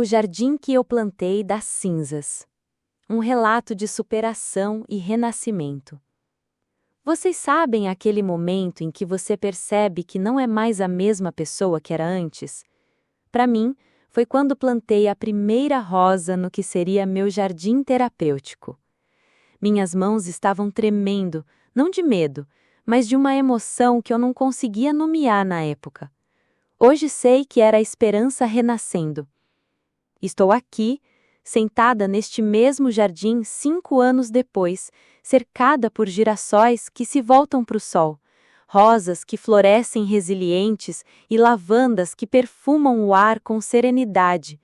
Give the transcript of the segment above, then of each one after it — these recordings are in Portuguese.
O jardim que eu plantei das cinzas. Um relato de superação e renascimento. Vocês sabem aquele momento em que você percebe que não é mais a mesma pessoa que era antes? Para mim, foi quando plantei a primeira rosa no que seria meu jardim terapêutico. Minhas mãos estavam tremendo, não de medo, mas de uma emoção que eu não conseguia nomear na época. Hoje sei que era a esperança renascendo. Estou aqui, sentada neste mesmo jardim 5 anos depois, cercada por girassóis que se voltam para o sol, rosas que florescem resilientes e lavandas que perfumam o ar com serenidade.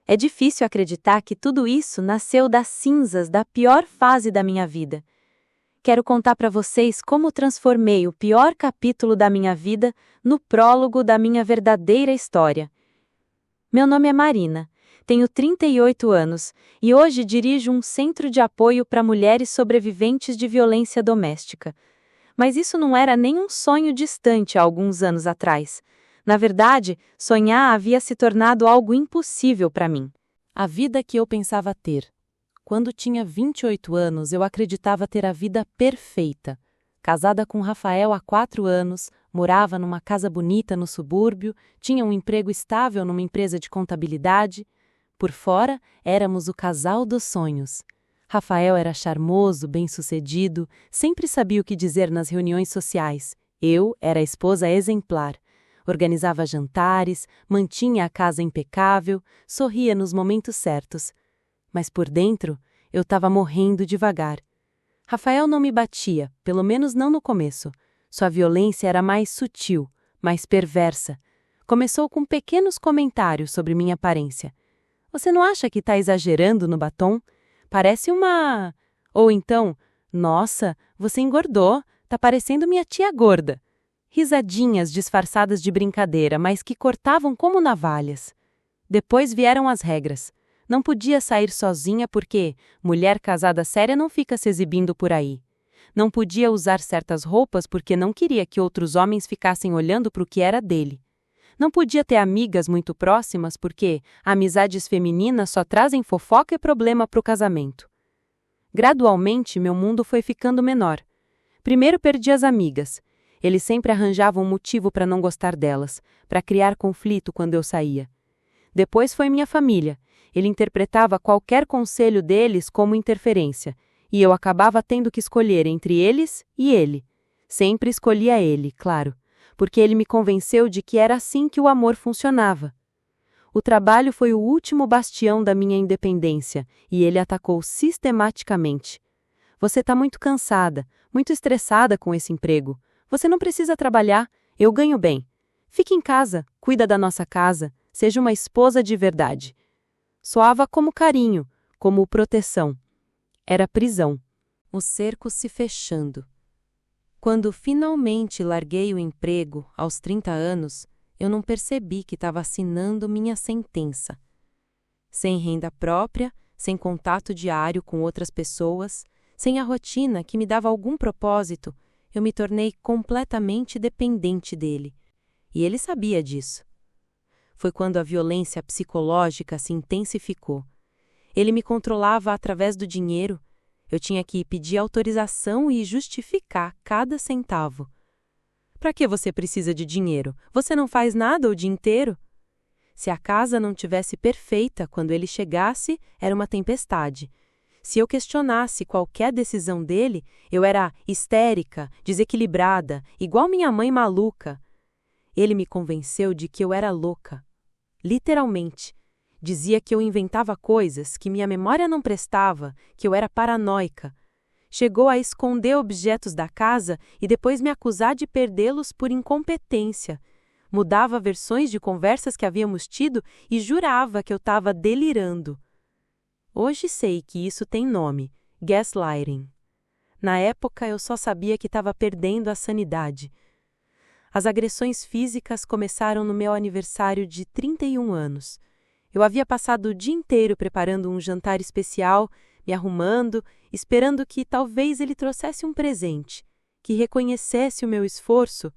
É difícil acreditar que tudo isso nasceu das cinzas da pior fase da minha vida. Quero contar para vocês como transformei o pior capítulo da minha vida no prólogo da minha verdadeira história. Meu nome é Marina, tenho 38 anos e hoje dirijo um centro de apoio para mulheres sobreviventes de violência doméstica. Mas isso não era nem um sonho distante há alguns anos atrás. Na verdade, sonhar havia se tornado algo impossível para mim. A vida que eu pensava ter. Quando tinha 28 anos, eu acreditava ter a vida perfeita. Casada com Rafael há 4 anos, morava numa casa bonita no subúrbio, tinha um emprego estável numa empresa de contabilidade. Por fora, éramos o casal dos sonhos. Rafael era charmoso, bem-sucedido, sempre sabia o que dizer nas reuniões sociais. Eu era a esposa exemplar. Organizava jantares, mantinha a casa impecável, sorria nos momentos certos. Mas por dentro, eu estava morrendo devagar. Rafael não me batia, pelo menos não no começo. Sua violência era mais sutil, mais perversa. Começou com pequenos comentários sobre minha aparência. Você não acha que está exagerando no batom? Parece uma... Ou então, nossa, você engordou, tá parecendo minha tia gorda. Risadinhas disfarçadas de brincadeira, mas que cortavam como navalhas. Depois vieram as regras. Não podia sair sozinha porque mulher casada séria não fica se exibindo por aí. Não podia usar certas roupas porque não queria que outros homens ficassem olhando para o que era dele. Não podia ter amigas muito próximas porque amizades femininas só trazem fofoca e problema para o casamento. Gradualmente, meu mundo foi ficando menor. Primeiro perdi as amigas. Eles sempre arranjavam um motivo para não gostar delas, para criar conflito quando eu saía. Depois foi minha família. Ele interpretava qualquer conselho deles como interferência, e eu acabava tendo que escolher entre eles e ele. Sempre escolhia ele, claro, porque ele me convenceu de que era assim que o amor funcionava. O trabalho foi o último bastião da minha independência, e ele atacou sistematicamente. Você está muito cansada, muito estressada com esse emprego. Você não precisa trabalhar, eu ganho bem. Fique em casa, cuida da nossa casa, seja uma esposa de verdade. Soava como carinho, como proteção. Era prisão. O cerco se fechando. Quando finalmente larguei o emprego, aos 30 anos, eu não percebi que estava assinando minha sentença. Sem renda própria, sem contato diário com outras pessoas, sem a rotina que me dava algum propósito, eu me tornei completamente dependente dele. E ele sabia disso. Foi quando a violência psicológica se intensificou. Ele me controlava através do dinheiro. Eu tinha que pedir autorização e justificar cada centavo. Para que você precisa de dinheiro? Você não faz nada o dia inteiro? Se a casa não tivesse perfeita quando ele chegasse, era uma tempestade. Se eu questionasse qualquer decisão dele, eu era histérica, desequilibrada, igual minha mãe maluca. Ele me convenceu de que eu era louca. Literalmente. Dizia que eu inventava coisas, que minha memória não prestava, que eu era paranoica. Chegou a esconder objetos da casa e depois me acusar de perdê-los por incompetência. Mudava versões de conversas que havíamos tido e jurava que eu estava delirando. Hoje sei que isso tem nome, gaslighting. Na época eu só sabia que estava perdendo a sanidade. As agressões físicas começaram no meu aniversário de 31 anos. Eu havia passado o dia inteiro preparando um jantar especial, me arrumando, esperando que talvez ele trouxesse um presente, que reconhecesse o meu esforço.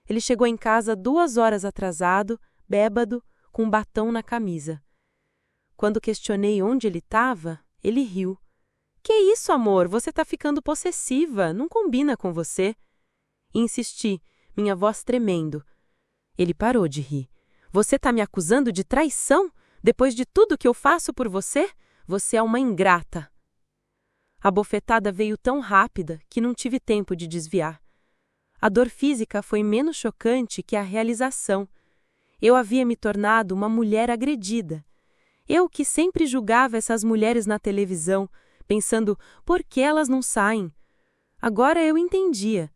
Ele chegou em casa 2 horas atrasado, bêbado, com um batom na camisa. Quando questionei onde ele estava, ele riu. Que isso, amor? Você tá ficando possessiva, não combina com você. Insisti, minha voz tremendo. Ele parou de rir. Você tá me acusando de traição? Depois de tudo que eu faço por você? Você é uma ingrata. A bofetada veio tão rápida que não tive tempo de desviar. A dor física foi menos chocante que a realização. Eu havia me tornado uma mulher agredida. Eu que sempre julgava essas mulheres na televisão, pensando por que elas não saem. Agora eu entendia.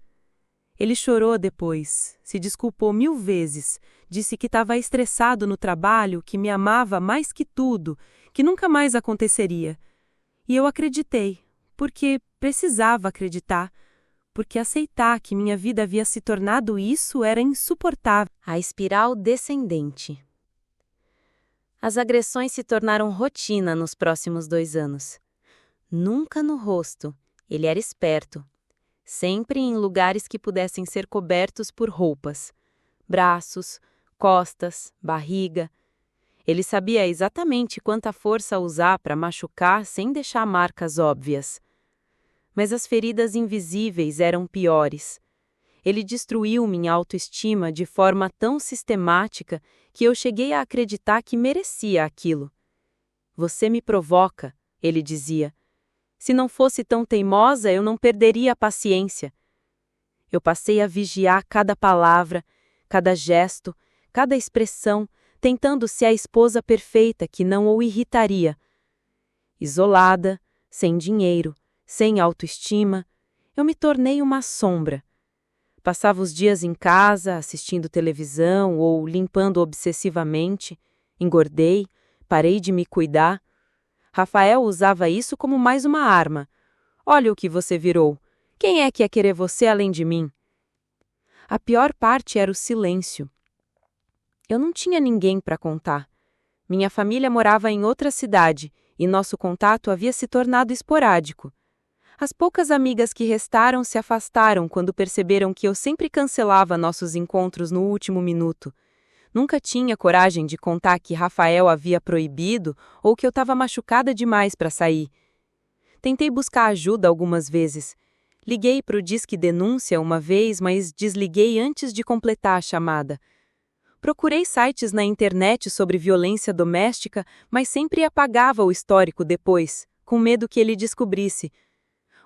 Ele chorou depois, se desculpou 1000 vezes, disse que estava estressado no trabalho, que me amava mais que tudo, que nunca mais aconteceria. E eu acreditei, porque precisava acreditar, porque aceitar que minha vida havia se tornado isso era insuportável. A espiral descendente. As agressões se tornaram rotina nos próximos 2 anos. Nunca no rosto, ele era esperto. Sempre em lugares que pudessem ser cobertos por roupas. Braços, costas, barriga. Ele sabia exatamente quanta força usar para machucar sem deixar marcas óbvias. Mas as feridas invisíveis eram piores. Ele destruiu minha autoestima de forma tão sistemática que eu cheguei a acreditar que merecia aquilo. Você me provoca, ele dizia. Se não fosse tão teimosa, eu não perderia a paciência. Eu passei a vigiar cada palavra, cada gesto, cada expressão, tentando ser a esposa perfeita que não o irritaria. Isolada, sem dinheiro, sem autoestima, eu me tornei uma sombra. Passava os dias em casa, assistindo televisão ou limpando obsessivamente. Engordei, parei de me cuidar. Rafael usava isso como mais uma arma. Olha o que você virou. Quem é que ia querer você além de mim? A pior parte era o silêncio. Eu não tinha ninguém para contar. Minha família morava em outra cidade e nosso contato havia se tornado esporádico. As poucas amigas que restaram se afastaram quando perceberam que eu sempre cancelava nossos encontros no último minuto. Nunca tinha coragem de contar que Rafael havia proibido ou que eu estava machucada demais para sair. Tentei buscar ajuda algumas vezes. Liguei para o Disque Denúncia uma vez, mas desliguei antes de completar a chamada. Procurei sites na internet sobre violência doméstica, mas sempre apagava o histórico depois, com medo que ele descobrisse.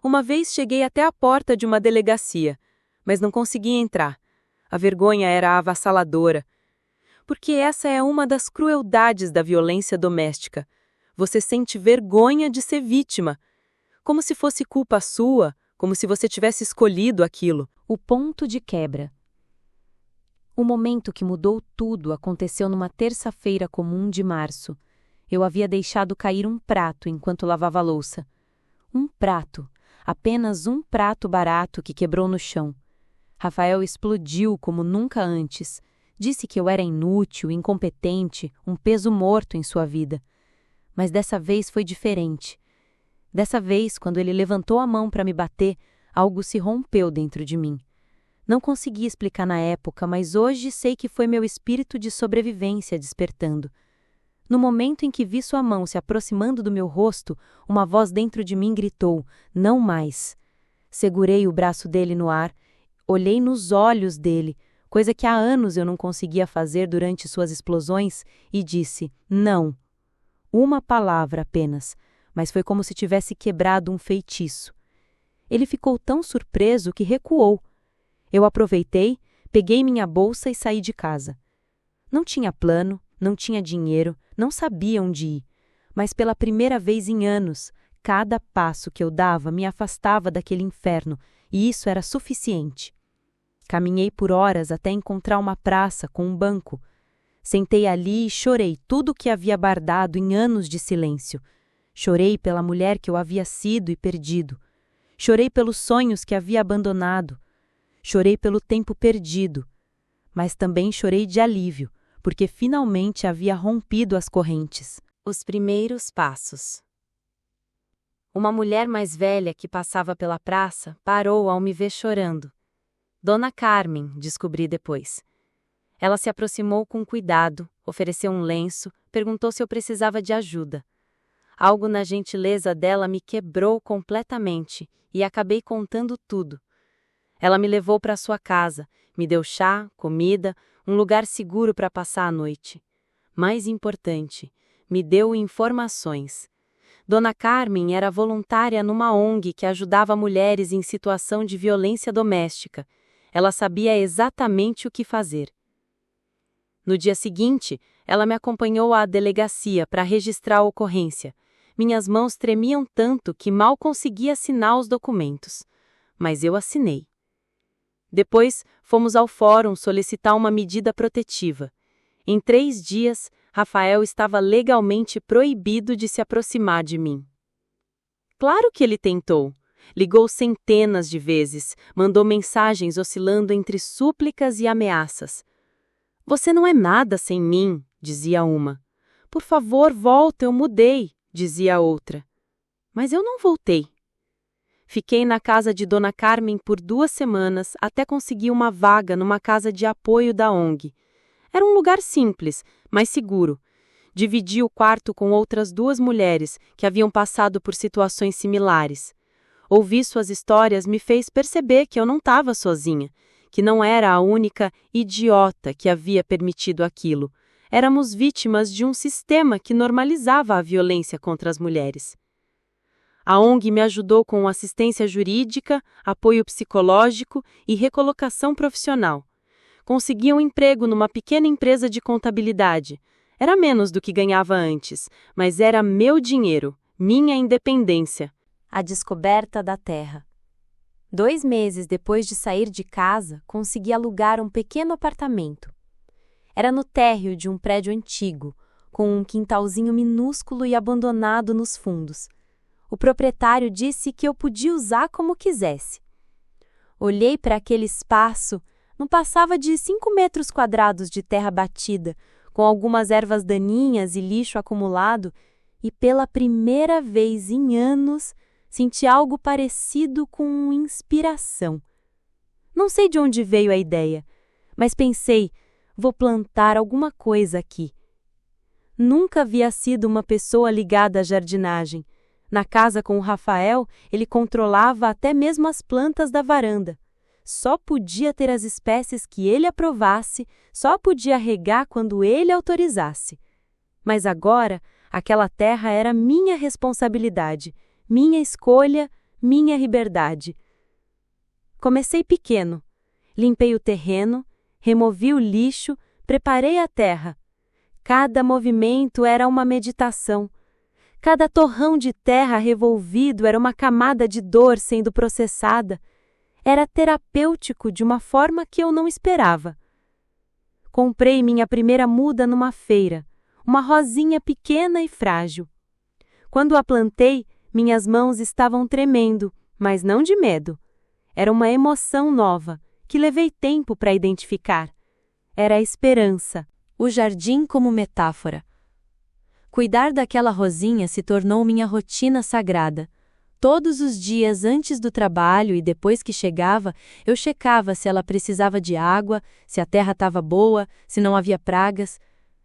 Uma vez cheguei até a porta de uma delegacia, mas não consegui entrar. A vergonha era avassaladora. Porque essa é uma das crueldades da violência doméstica. Você sente vergonha de ser vítima. Como se fosse culpa sua, como se você tivesse escolhido aquilo. O ponto de quebra. O momento que mudou tudo aconteceu numa terça-feira comum de março. Eu havia deixado cair um prato enquanto lavava a louça. Um prato. Apenas um prato barato que quebrou no chão. Rafael explodiu como nunca antes. Disse que eu era inútil, incompetente, um peso morto em sua vida. Mas dessa vez foi diferente. Dessa vez, quando ele levantou a mão para me bater, algo se rompeu dentro de mim. Não consegui explicar na época, mas hoje sei que foi meu espírito de sobrevivência despertando. No momento em que vi sua mão se aproximando do meu rosto, uma voz dentro de mim gritou: "Não mais!" Segurei o braço dele no ar, olhei nos olhos dele, coisa que há anos eu não conseguia fazer durante suas explosões, e disse: "Não." Uma palavra apenas, mas foi como se tivesse quebrado um feitiço. Ele ficou tão surpreso que recuou. Eu aproveitei, peguei minha bolsa e saí de casa. Não tinha plano, não tinha dinheiro, não sabia onde ir. Mas pela primeira vez em anos, cada passo que eu dava me afastava daquele inferno, e isso era suficiente. Caminhei por horas até encontrar uma praça com um banco. Sentei ali e chorei tudo o que havia bardado em anos de silêncio. Chorei pela mulher que eu havia sido e perdido. Chorei pelos sonhos que havia abandonado. Chorei pelo tempo perdido. Mas também chorei de alívio, porque finalmente havia rompido as correntes. Os primeiros passos. Uma mulher mais velha que passava pela praça parou ao me ver chorando. Dona Carmen, descobri depois. Ela se aproximou com cuidado, ofereceu um lenço, perguntou se eu precisava de ajuda. Algo na gentileza dela me quebrou completamente e acabei contando tudo. Ela me levou para sua casa, me deu chá, comida, um lugar seguro para passar a noite. Mais importante, me deu informações. Dona Carmen era voluntária numa ONG que ajudava mulheres em situação de violência doméstica. Ela sabia exatamente o que fazer. No dia seguinte, ela me acompanhou à delegacia para registrar a ocorrência. Minhas mãos tremiam tanto que mal conseguia assinar os documentos. Mas eu assinei. Depois, fomos ao fórum solicitar uma medida protetiva. Em 3 dias, Rafael estava legalmente proibido de se aproximar de mim. Claro que ele tentou. Ligou centenas de vezes, mandou mensagens oscilando entre súplicas e ameaças. Você não é nada sem mim, dizia uma. Por favor, volta, eu mudei, dizia a outra. Mas eu não voltei. Fiquei na casa de Dona Carmen por 2 semanas até conseguir uma vaga numa casa de apoio da ONG. Era um lugar simples, mas seguro. Dividi o quarto com outras 2 mulheres que haviam passado por situações similares. Ouvir suas histórias me fez perceber que eu não estava sozinha, que não era a única idiota que havia permitido aquilo. Éramos vítimas de um sistema que normalizava a violência contra as mulheres. A ONG me ajudou com assistência jurídica, apoio psicológico e recolocação profissional. Consegui um emprego numa pequena empresa de contabilidade. Era menos do que ganhava antes, mas era meu dinheiro, minha independência. A descoberta da terra. 2 meses depois de sair de casa, consegui alugar um pequeno apartamento. Era no térreo de um prédio antigo, com um quintalzinho minúsculo e abandonado nos fundos. O proprietário disse que eu podia usar como quisesse. Olhei para aquele espaço, não passava de 5 metros quadrados de terra batida, com algumas ervas daninhas e lixo acumulado, e pela primeira vez em anos, senti algo parecido com inspiração. Não sei de onde veio a ideia, mas pensei, vou plantar alguma coisa aqui. Nunca havia sido uma pessoa ligada à jardinagem. Na casa com o Rafael, ele controlava até mesmo as plantas da varanda. Só podia ter as espécies que ele aprovasse, só podia regar quando ele autorizasse. Mas agora, aquela terra era minha responsabilidade, minha escolha, minha liberdade. Comecei pequeno. Limpei o terreno, removi o lixo, preparei a terra. Cada movimento era uma meditação. Cada torrão de terra revolvido era uma camada de dor sendo processada. Era terapêutico de uma forma que eu não esperava. Comprei minha primeira muda numa feira, uma rosinha pequena e frágil. Quando a plantei, minhas mãos estavam tremendo, mas não de medo. Era uma emoção nova, que levei tempo para identificar. Era a esperança. O jardim como metáfora. Cuidar daquela rosinha se tornou minha rotina sagrada. Todos os dias antes do trabalho e depois que chegava, eu checava se ela precisava de água, se a terra estava boa, se não havia pragas.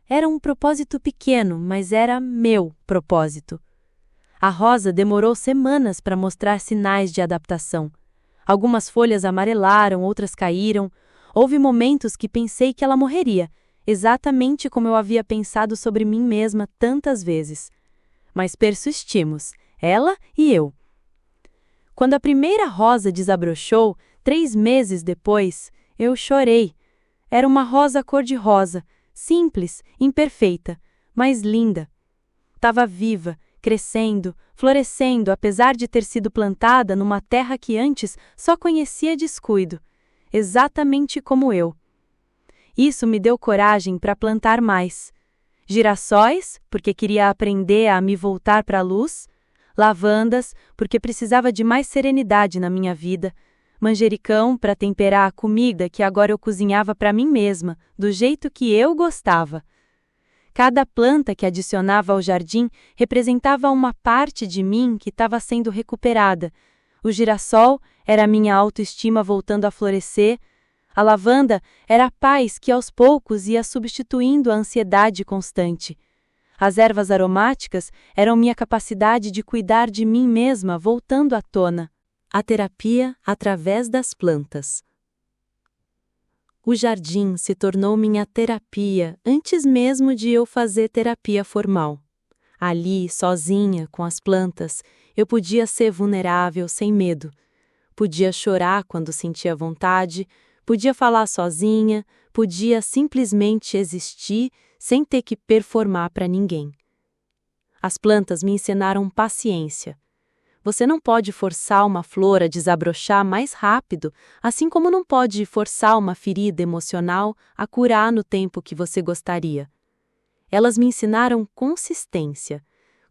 Era um propósito pequeno, mas era meu propósito. A rosa demorou semanas para mostrar sinais de adaptação. Algumas folhas amarelaram, outras caíram. Houve momentos que pensei que ela morreria, exatamente como eu havia pensado sobre mim mesma tantas vezes. Mas persistimos, ela e eu. Quando a primeira rosa desabrochou, 3 meses depois, eu chorei. Era uma rosa cor-de-rosa, simples, imperfeita, mas linda. Estava viva, crescendo, florescendo, apesar de ter sido plantada numa terra que antes só conhecia descuido, exatamente como eu. Isso me deu coragem para plantar mais. Girassóis, porque queria aprender a me voltar para a luz. Lavandas, porque precisava de mais serenidade na minha vida. Manjericão, para temperar a comida que agora eu cozinhava para mim mesma, do jeito que eu gostava. Cada planta que adicionava ao jardim representava uma parte de mim que estava sendo recuperada. O girassol era a minha autoestima voltando a florescer. A lavanda era a paz que aos poucos ia substituindo a ansiedade constante. As ervas aromáticas eram minha capacidade de cuidar de mim mesma voltando à tona. A terapia através das plantas. O jardim se tornou minha terapia antes mesmo de eu fazer terapia formal. Ali, sozinha, com as plantas, eu podia ser vulnerável sem medo. Podia chorar quando sentia vontade, podia falar sozinha, podia simplesmente existir sem ter que performar para ninguém. As plantas me ensinaram paciência. Você não pode forçar uma flor a desabrochar mais rápido, assim como não pode forçar uma ferida emocional a curar no tempo que você gostaria. Elas me ensinaram consistência.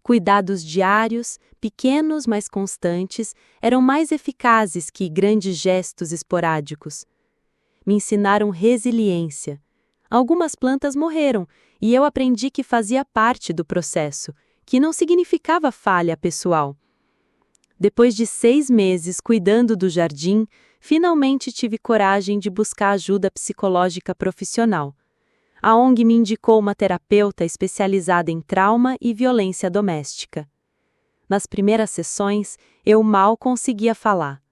Cuidados diários, pequenos mas constantes, eram mais eficazes que grandes gestos esporádicos. Me ensinaram resiliência. Algumas plantas morreram, e eu aprendi que fazia parte do processo, que não significava falha pessoal. Depois de 6 meses cuidando do jardim, finalmente tive coragem de buscar ajuda psicológica profissional. A ONG me indicou uma terapeuta especializada em trauma e violência doméstica. Nas primeiras sessões, eu mal conseguia falar.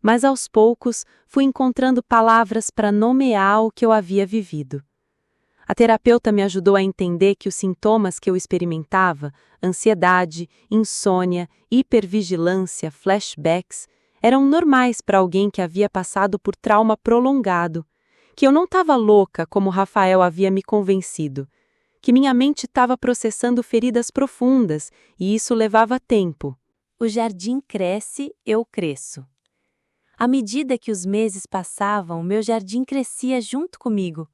Mas aos poucos, fui encontrando palavras para nomear o que eu havia vivido. A terapeuta me ajudou a entender que os sintomas que eu experimentava, ansiedade, insônia, hipervigilância, flashbacks, eram normais para alguém que havia passado por trauma prolongado, que eu não estava louca como Rafael havia me convencido, que minha mente estava processando feridas profundas e isso levava tempo. O jardim cresce, eu cresço. À medida que os meses passavam, meu jardim crescia junto comigo.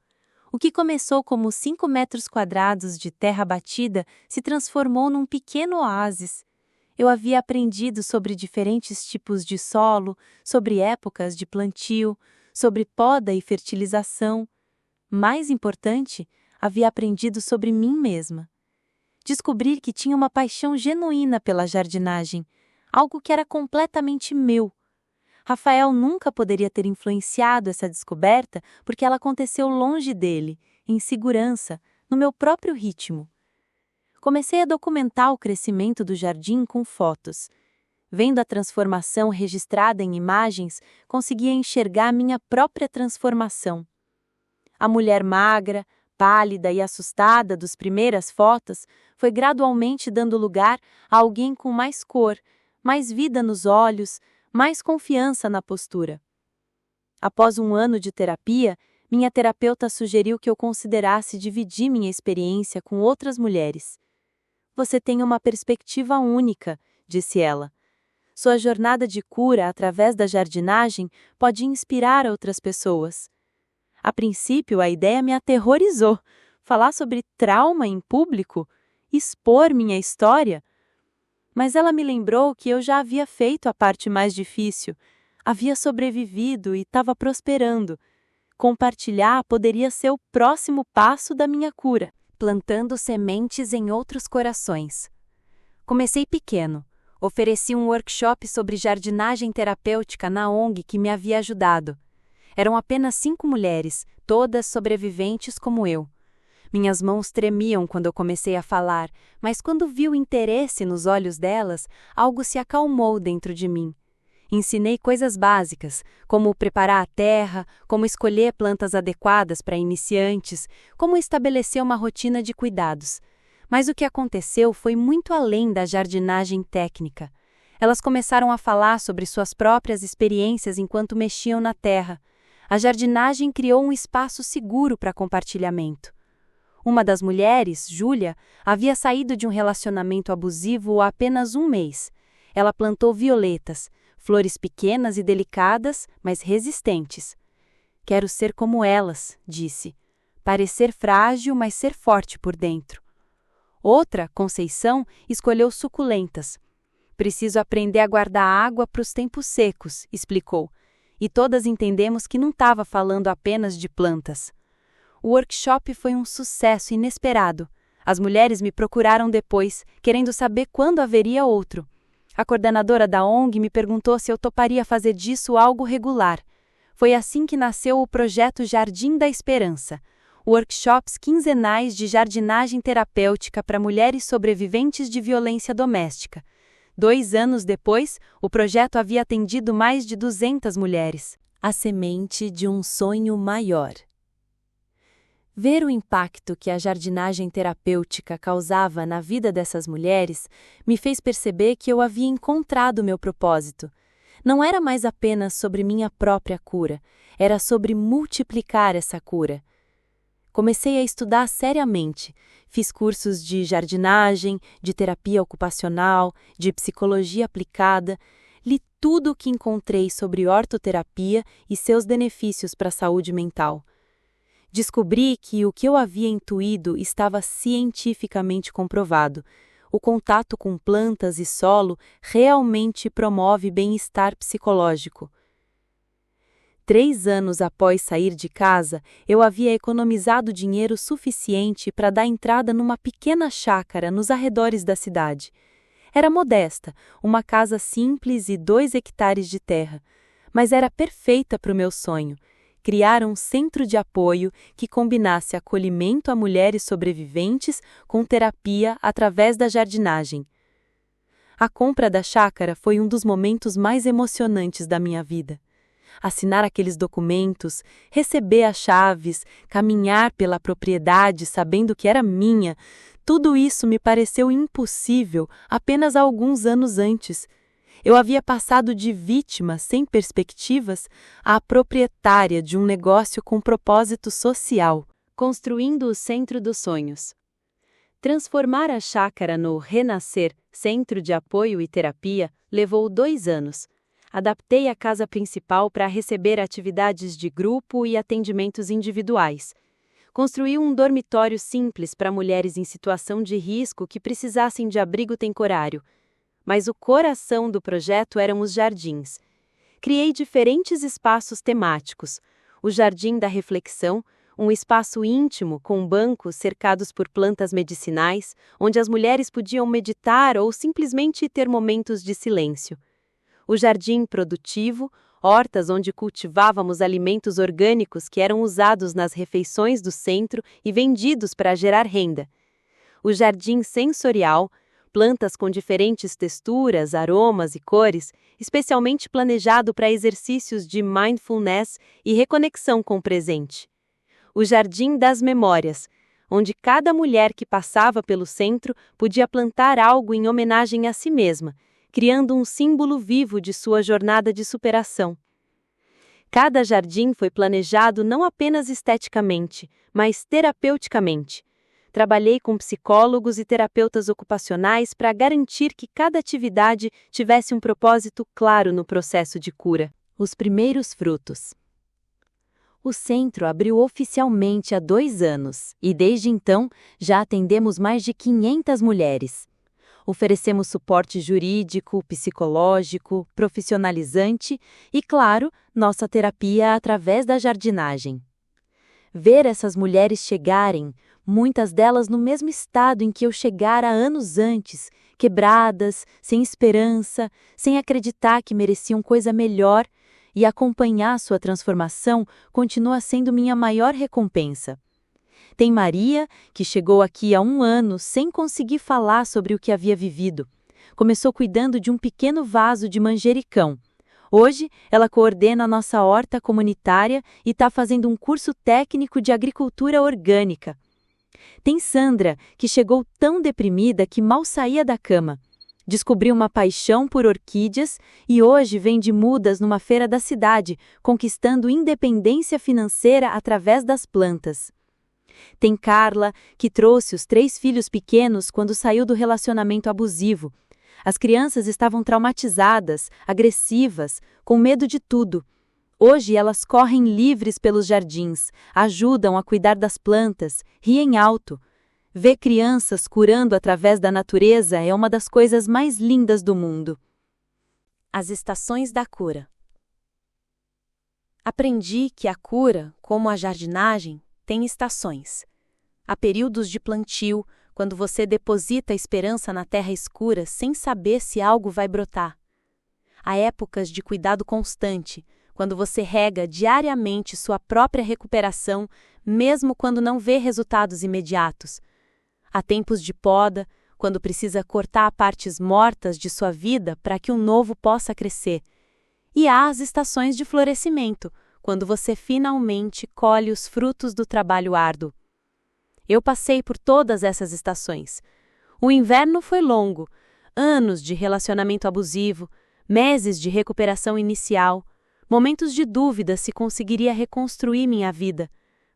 O que começou como 5 metros quadrados de terra batida se transformou num pequeno oásis. Eu havia aprendido sobre diferentes tipos de solo, sobre épocas de plantio, sobre poda e fertilização. Mais importante, havia aprendido sobre mim mesma. Descobri que tinha uma paixão genuína pela jardinagem, algo que era completamente meu. Rafael nunca poderia ter influenciado essa descoberta porque ela aconteceu longe dele, em segurança, no meu próprio ritmo. Comecei a documentar o crescimento do jardim com fotos. Vendo a transformação registrada em imagens, conseguia enxergar minha própria transformação. A mulher magra, pálida e assustada das primeiras fotos foi gradualmente dando lugar a alguém com mais cor, mais vida nos olhos, mais confiança na postura. Após 1 ano de terapia, minha terapeuta sugeriu que eu considerasse dividir minha experiência com outras mulheres. Você tem uma perspectiva única, disse ela. Sua jornada de cura através da jardinagem pode inspirar outras pessoas. A princípio, a ideia me aterrorizou. Falar sobre trauma em público? Expor minha história? Mas ela me lembrou que eu já havia feito a parte mais difícil. Havia sobrevivido e estava prosperando. Compartilhar poderia ser o próximo passo da minha cura, plantando sementes em outros corações. Comecei pequeno. Ofereci um workshop sobre jardinagem terapêutica na ONG que me havia ajudado. Eram apenas 5 mulheres, todas sobreviventes como eu. Minhas mãos tremiam quando eu comecei a falar, mas quando vi o interesse nos olhos delas, algo se acalmou dentro de mim. Ensinei coisas básicas, como preparar a terra, como escolher plantas adequadas para iniciantes, como estabelecer uma rotina de cuidados. Mas o que aconteceu foi muito além da jardinagem técnica. Elas começaram a falar sobre suas próprias experiências enquanto mexiam na terra. A jardinagem criou um espaço seguro para compartilhamento. Uma das mulheres, Júlia, havia saído de um relacionamento abusivo há apenas 1 mês. Ela plantou violetas, flores pequenas e delicadas, mas resistentes. Quero ser como elas, disse. Parecer frágil, mas ser forte por dentro. Outra, Conceição, escolheu suculentas. Preciso aprender a guardar água para os tempos secos, explicou. E todas entendemos que não estava falando apenas de plantas. O workshop foi um sucesso inesperado. As mulheres me procuraram depois, querendo saber quando haveria outro. A coordenadora da ONG me perguntou se eu toparia fazer disso algo regular. Foi assim que nasceu o projeto Jardim da Esperança. workshops quinzenais de jardinagem terapêutica para mulheres sobreviventes de violência doméstica. 2 anos depois, o projeto havia atendido mais de 200 mulheres. A semente de um sonho maior. Ver o impacto que a jardinagem terapêutica causava na vida dessas mulheres me fez perceber que eu havia encontrado meu propósito. Não era mais apenas sobre minha própria cura, era sobre multiplicar essa cura. Comecei a estudar seriamente, fiz cursos de jardinagem, de terapia ocupacional, de psicologia aplicada, li tudo o que encontrei sobre ortoterapia e seus benefícios para a saúde mental. Descobri que o que eu havia intuído estava cientificamente comprovado. O contato com plantas e solo realmente promove bem-estar psicológico. 3 anos após sair de casa, eu havia economizado dinheiro suficiente para dar entrada numa pequena chácara nos arredores da cidade. Era modesta, uma casa simples e 2 hectares de terra, mas era perfeita para o meu sonho. Criar um centro de apoio que combinasse acolhimento a mulheres sobreviventes com terapia através da jardinagem. A compra da chácara foi um dos momentos mais emocionantes da minha vida. Assinar aqueles documentos, receber as chaves, caminhar pela propriedade sabendo que era minha, tudo isso me pareceu impossível apenas há alguns anos antes. Eu havia passado de vítima sem perspectivas a proprietária de um negócio com propósito social, construindo o centro dos sonhos. Transformar a chácara no Renascer, Centro de Apoio e Terapia, levou 2 anos. Adaptei a casa principal para receber atividades de grupo e atendimentos individuais. Construí um dormitório simples para mulheres em situação de risco que precisassem de abrigo temporário. Mas o coração do projeto eram os jardins. Criei diferentes espaços temáticos. O Jardim da Reflexão, um espaço íntimo com bancos cercados por plantas medicinais, onde as mulheres podiam meditar ou simplesmente ter momentos de silêncio. O Jardim Produtivo, hortas onde cultivávamos alimentos orgânicos que eram usados nas refeições do centro e vendidos para gerar renda. O Jardim Sensorial, plantas com diferentes texturas, aromas e cores, especialmente planejado para exercícios de mindfulness e reconexão com o presente. O Jardim das Memórias, onde cada mulher que passava pelo centro podia plantar algo em homenagem a si mesma, criando um símbolo vivo de sua jornada de superação. Cada jardim foi planejado não apenas esteticamente, mas terapeuticamente. Trabalhei com psicólogos e terapeutas ocupacionais para garantir que cada atividade tivesse um propósito claro no processo de cura. Os primeiros frutos. O centro abriu oficialmente há 2 anos e, desde então, já atendemos mais de 500 mulheres. Oferecemos suporte jurídico, psicológico, profissionalizante e, claro, nossa terapia através da jardinagem. Ver essas mulheres chegarem, muitas delas no mesmo estado em que eu chegara anos antes, quebradas, sem esperança, sem acreditar que mereciam coisa melhor, e acompanhar sua transformação continua sendo minha maior recompensa. Tem Maria, que chegou aqui há 1 ano sem conseguir falar sobre o que havia vivido. Começou cuidando de um pequeno vaso de manjericão. Hoje, ela coordena a nossa horta comunitária e está fazendo um curso técnico de agricultura orgânica. Tem Sandra, que chegou tão deprimida que mal saía da cama. Descobriu uma paixão por orquídeas e hoje vende mudas numa feira da cidade, conquistando independência financeira através das plantas. Tem Carla, que trouxe os 3 filhos pequenos quando saiu do relacionamento abusivo. As crianças estavam traumatizadas, agressivas, com medo de tudo. Hoje elas correm livres pelos jardins, ajudam a cuidar das plantas, riem alto. Ver crianças curando através da natureza é uma das coisas mais lindas do mundo. As estações da cura. Aprendi que a cura, como a jardinagem, tem estações. Há períodos de plantio, quando você deposita a esperança na terra escura sem saber se algo vai brotar. Há épocas de cuidado constante, quando você rega diariamente sua própria recuperação, mesmo quando não vê resultados imediatos. Há tempos de poda, quando precisa cortar partes mortas de sua vida para que um novo possa crescer. E há as estações de florescimento, quando você finalmente colhe os frutos do trabalho árduo. Eu passei por todas essas estações. O inverno foi longo, anos de relacionamento abusivo, meses de recuperação inicial, momentos de dúvida se conseguiria reconstruir minha vida.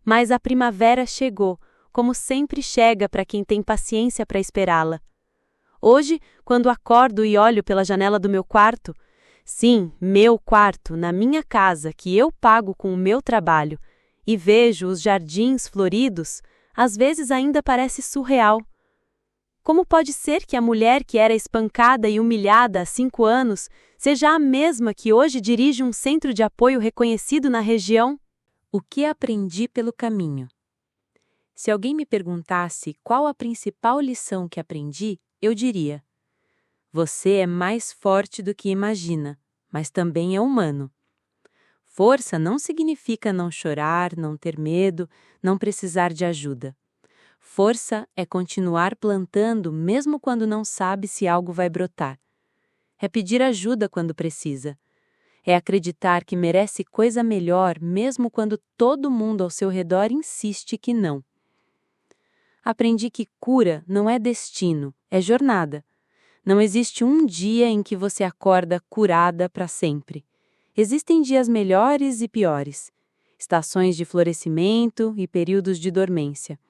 Mas a primavera chegou, como sempre chega para quem tem paciência para esperá-la. Hoje, quando acordo e olho pela janela do meu quarto, sim, meu quarto, na minha casa, que eu pago com o meu trabalho, e vejo os jardins floridos, às vezes ainda parece surreal. Como pode ser que a mulher que era espancada e humilhada há 5 anos seja a mesma que hoje dirige um centro de apoio reconhecido na região? O que aprendi pelo caminho? Se alguém me perguntasse qual a principal lição que aprendi, eu diria: você é mais forte do que imagina, mas também é humano. Força não significa não chorar, não ter medo, não precisar de ajuda. Força é continuar plantando mesmo quando não sabe se algo vai brotar. É pedir ajuda quando precisa. É acreditar que merece coisa melhor mesmo quando todo mundo ao seu redor insiste que não. Aprendi que cura não é destino, é jornada. Não existe um dia em que você acorda curada para sempre. Existem dias melhores e piores, estações de florescimento e períodos de dormência.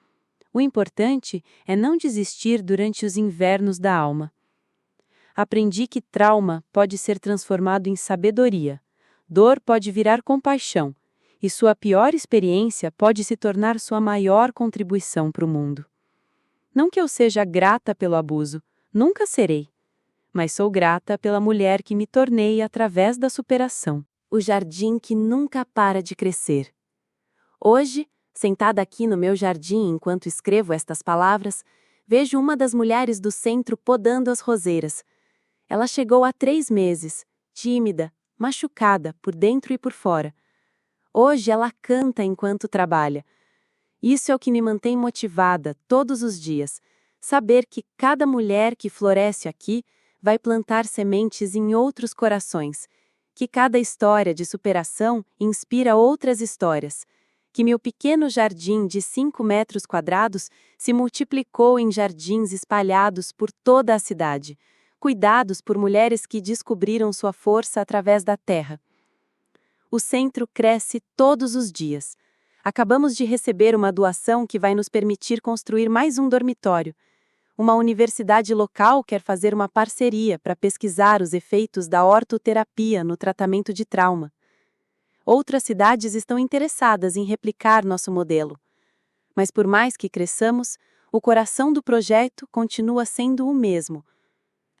O importante é não desistir durante os invernos da alma. Aprendi que trauma pode ser transformado em sabedoria, dor pode virar compaixão, e sua pior experiência pode se tornar sua maior contribuição para o mundo. Não que eu seja grata pelo abuso, nunca serei, mas sou grata pela mulher que me tornei através da superação. O jardim que nunca para de crescer. Hoje, sentada aqui no meu jardim enquanto escrevo estas palavras, vejo uma das mulheres do centro podando as roseiras. Ela chegou há 3 meses, tímida, machucada por dentro e por fora. Hoje ela canta enquanto trabalha. Isso é o que me mantém motivada todos os dias, saber que cada mulher que floresce aqui vai plantar sementes em outros corações, que cada história de superação inspira outras histórias, que meu pequeno jardim de 5 metros quadrados se multiplicou em jardins espalhados por toda a cidade, cuidados por mulheres que descobriram sua força através da terra. O centro cresce todos os dias. Acabamos de receber uma doação que vai nos permitir construir mais um dormitório. Uma universidade local quer fazer uma parceria para pesquisar os efeitos da ortoterapia no tratamento de trauma. Outras cidades estão interessadas em replicar nosso modelo. Mas por mais que cresçamos, o coração do projeto continua sendo o mesmo.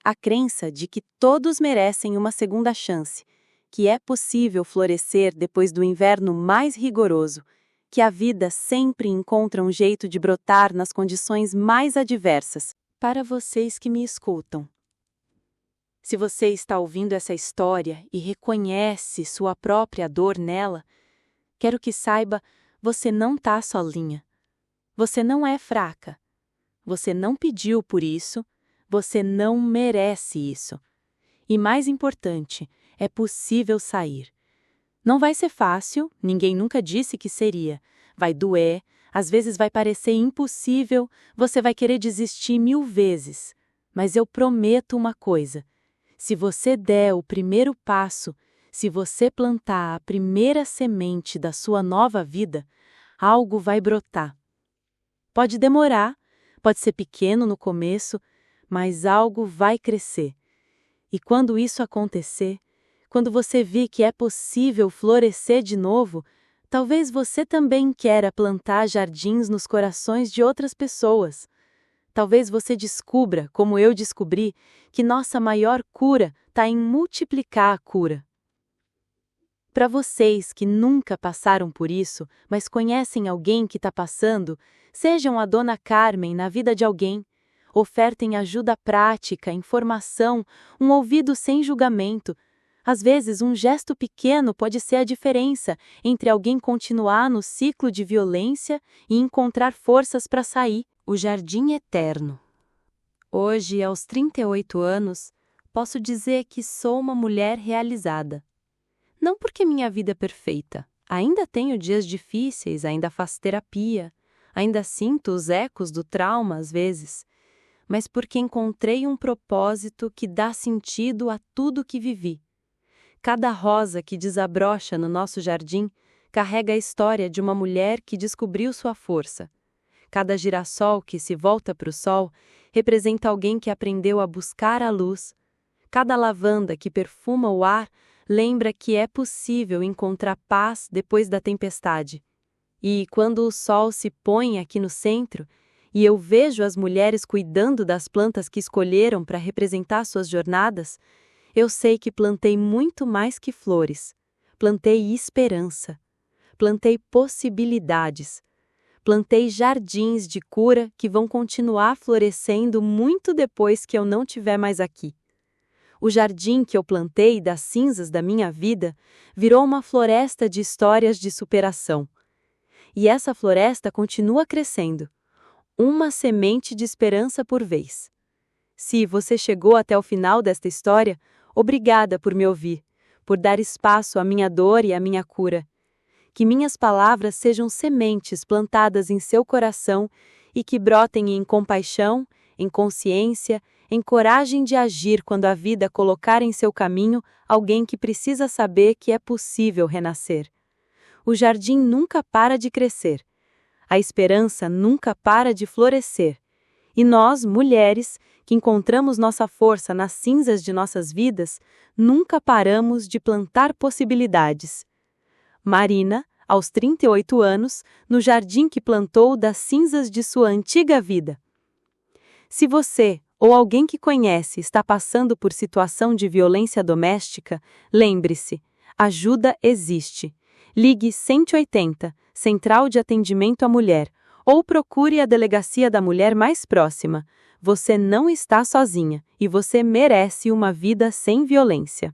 A crença de que todos merecem uma segunda chance, que é possível florescer depois do inverno mais rigoroso, que a vida sempre encontra um jeito de brotar nas condições mais adversas. Para vocês que me escutam, se você está ouvindo essa história e reconhece sua própria dor nela, quero que saiba, você não está sozinha. Você não é fraca. Você não pediu por isso, você não merece isso. E mais importante, é possível sair. Não vai ser fácil, ninguém nunca disse que seria. Vai doer, às vezes vai parecer impossível, você vai querer desistir 1000 vezes. Mas eu prometo uma coisa: se você der o primeiro passo, se você plantar a primeira semente da sua nova vida, algo vai brotar. Pode demorar, pode ser pequeno no começo, mas algo vai crescer. E quando isso acontecer, quando você vir que é possível florescer de novo, talvez você também queira plantar jardins nos corações de outras pessoas. Talvez você descubra, como eu descobri, que nossa maior cura está em multiplicar a cura. Para vocês que nunca passaram por isso, mas conhecem alguém que está passando, sejam a Dona Carmen na vida de alguém. Ofertem ajuda prática, informação, um ouvido sem julgamento. Às vezes, um gesto pequeno pode ser a diferença entre alguém continuar no ciclo de violência e encontrar forças para sair. O jardim eterno. Hoje, aos 38 anos, posso dizer que sou uma mulher realizada. Não porque minha vida é perfeita. Ainda tenho dias difíceis, ainda faço terapia, ainda sinto os ecos do trauma às vezes, mas porque encontrei um propósito que dá sentido a tudo que vivi. Cada rosa que desabrocha no nosso jardim carrega a história de uma mulher que descobriu sua força. Cada girassol que se volta para o sol representa alguém que aprendeu a buscar a luz. Cada lavanda que perfuma o ar lembra que é possível encontrar paz depois da tempestade. E quando o sol se põe aqui no centro, e eu vejo as mulheres cuidando das plantas que escolheram para representar suas jornadas, eu sei que plantei muito mais que flores. Plantei esperança. Plantei possibilidades. Plantei jardins de cura que vão continuar florescendo muito depois que eu não estiver mais aqui. O jardim que eu plantei das cinzas da minha vida virou uma floresta de histórias de superação. E essa floresta continua crescendo, uma semente de esperança por vez. Se você chegou até o final desta história, obrigada por me ouvir, por dar espaço à minha dor e à minha cura. Que minhas palavras sejam sementes plantadas em seu coração e que brotem em compaixão, em consciência, em coragem de agir quando a vida colocar em seu caminho alguém que precisa saber que é possível renascer. O jardim nunca para de crescer. A esperança nunca para de florescer. E nós, mulheres, que encontramos nossa força nas cinzas de nossas vidas, nunca paramos de plantar possibilidades. Marina, aos 38 anos, no jardim que plantou das cinzas de sua antiga vida. Se você, ou alguém que conhece, está passando por situação de violência doméstica, lembre-se, ajuda existe. Ligue 180, Central de Atendimento à Mulher, ou procure a delegacia da mulher mais próxima. Você não está sozinha e você merece uma vida sem violência.